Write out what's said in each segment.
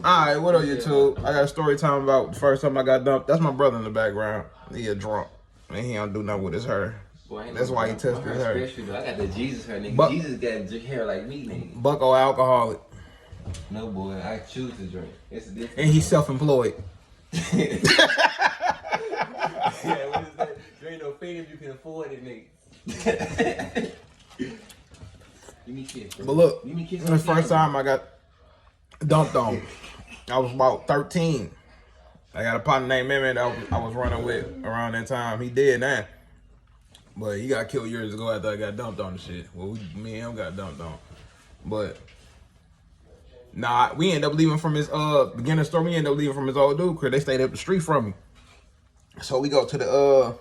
Alright, what up, YouTube? I got a story time about the first time I got dumped. That's my brother in the background. He a drunk. And he don't do nothing with his hair. Boy, that's why he touched his hair. Special, I got the Jesus hair, nigga. Jesus got hair like me, nigga. Bucko alcoholic. No, boy, I choose to drink. It's a different. And he's self-employed. Yeah, what is that? There ain't no fee if you can afford it, nigga. Give me a kiss, bro. But look, give me a kiss the first time I got dumped on, I was about 13. I got a partner named Meme that I was running with around that time. He dead now. But he got killed years ago after I got dumped on the shit. Well, me and him got dumped on. But, nah, we ended up leaving from his, beginning story, we ended up leaving from his old dude crib. They stayed up the street from me. So we go to the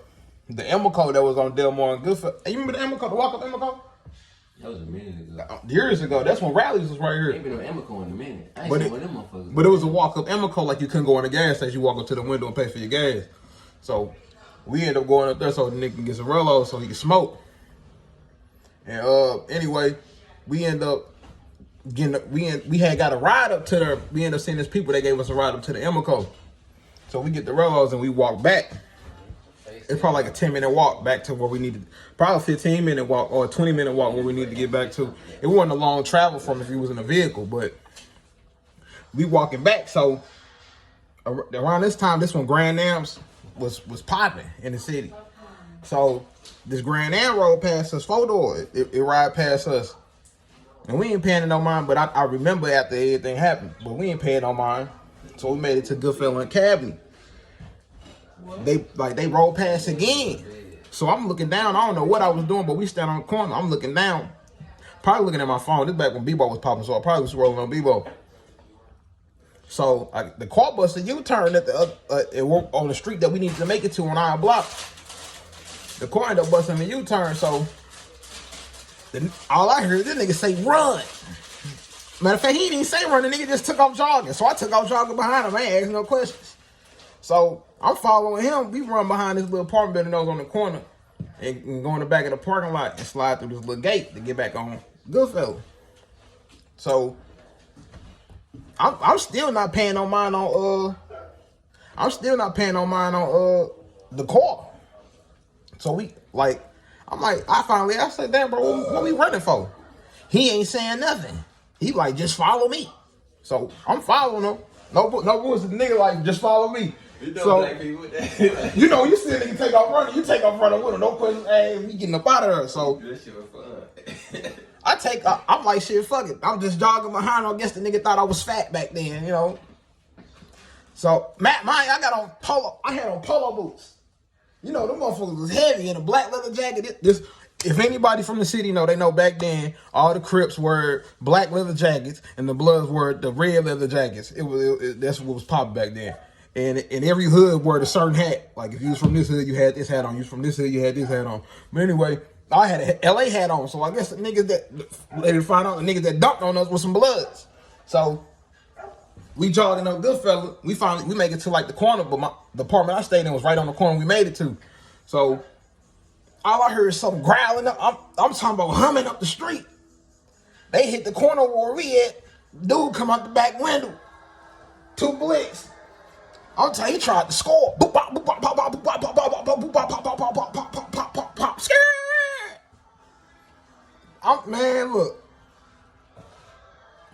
Emco that was on Delmore and Goodfellas. Hey, you remember the Emco, the walk-up Emco? That was a minute ago. Years ago. That's when Rallies was right here. Ain't been no Emco in a minute. I ain't seen one of them motherfuckers. But it was a walk-up Emco, like you couldn't go in the gas station. You walk up to the window and pay for your gas. So we ended up going up there so the nigga can get some Rellos so he can smoke. And anyway, we end up getting we had got a ride up to the. We ended up seeing these people. They gave us a ride up to the Emco. So we get the Rellos and we walk back. It's probably like a 10-minute walk back to where we needed. Probably a 15-minute walk or a 20-minute walk where we need to get back to. It wasn't a long travel from if you was in a vehicle, but we walking back. So around this time, this one Grand Am's was popping in the city. So this Grand Am rolled past us, 4-door. It ride past us. And we ain't paying no mind, but I remember after everything happened, but we ain't paying no mind. So we made it to Goodfellas and Cabney. They rolled past again. So I'm looking down. I don't know what I was doing, but we stand on the corner. I'm looking down. Probably looking at my phone. This back when Bebo was popping, so I probably was rolling on Bebo. So the car busted U-turn at on the street that we needed to make it to on our block. The car ended up busting the U-turn, so all I heard this nigga say run. Matter of fact, he didn't even say run. The nigga just took off jogging. So I took off jogging behind him. I ain't asking no questions. So I'm following him. We run behind this little apartment building that was on the corner and go in the back of the parking lot and slide through this little gate to get back on Goodfellas. So I'm still not paying no mind on the car. So I said, damn, bro, what we running for? He ain't saying nothing. He like, just follow me. So I'm following him. No bullshit, nigga like, just follow me. You know, so, black people. you know, you see a nigga take off running, you take off running with him. No question, hey, we getting up out of there. So that shit was fun. I'm like, shit, fuck it. I'm just jogging behind him. I guess the nigga thought I was fat back then, you know. So I got on polo. I had on polo boots. You know, them motherfuckers was heavy in a black leather jacket. If anybody from the city know, they know back then all the Crips were black leather jackets and the Bloods were the red leather jackets. That's what was popping back then. And every hood wore a certain hat. Like if you was from this hood, you had this hat on. You was from this hood, you had this hat on. But anyway, I had a LA hat on. So I guess the niggas they didn't find out the niggas that dumped on us were some Bloods. So we jogging up Goodfellas. We make it to like the corner, but the apartment I stayed in was right on the corner we made it to. So all I heard is something growling up. I'm talking about humming up the street. They hit the corner where we at. Dude come out the back window. 2 blicks. I'm telling you, he tried to score. Boop, bop, boop, bop, bop, bop, boop, bop, bop, bop, bop, boop, bop, bop, bop, bop, bop, pop, pop, pop, pop, pop. Man, look.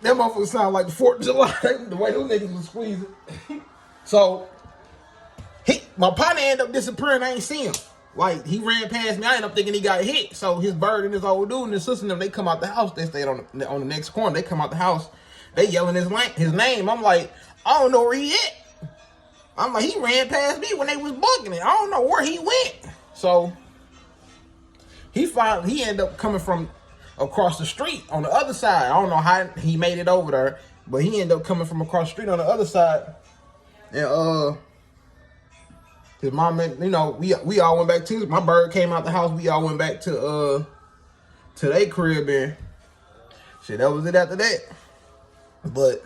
That motherfucker sound like the 4th of July. The way those niggas was squeezing. So, my partner ended up disappearing. I ain't see him. Like, he ran past me. I ended up thinking he got hit. So, his bird and his old dude and his sister and them, they come out the house. They stayed on the next corner. They come out the house. They yelling his name. I'm like, I don't know where he at. I'm like, he ran past me when they was bugging it. I don't know where he went. So, he ended up coming from across the street on the other side. I don't know how he made it over there, but he ended up coming from across the street on the other side. And his mom, you know, we all went back to my bird came out the house. We all went back to their crib and shit. That was it after that. But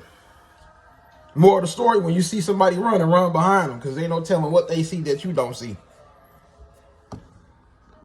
more of the story, when you see somebody run behind them, because ain't no telling what they see that you don't see.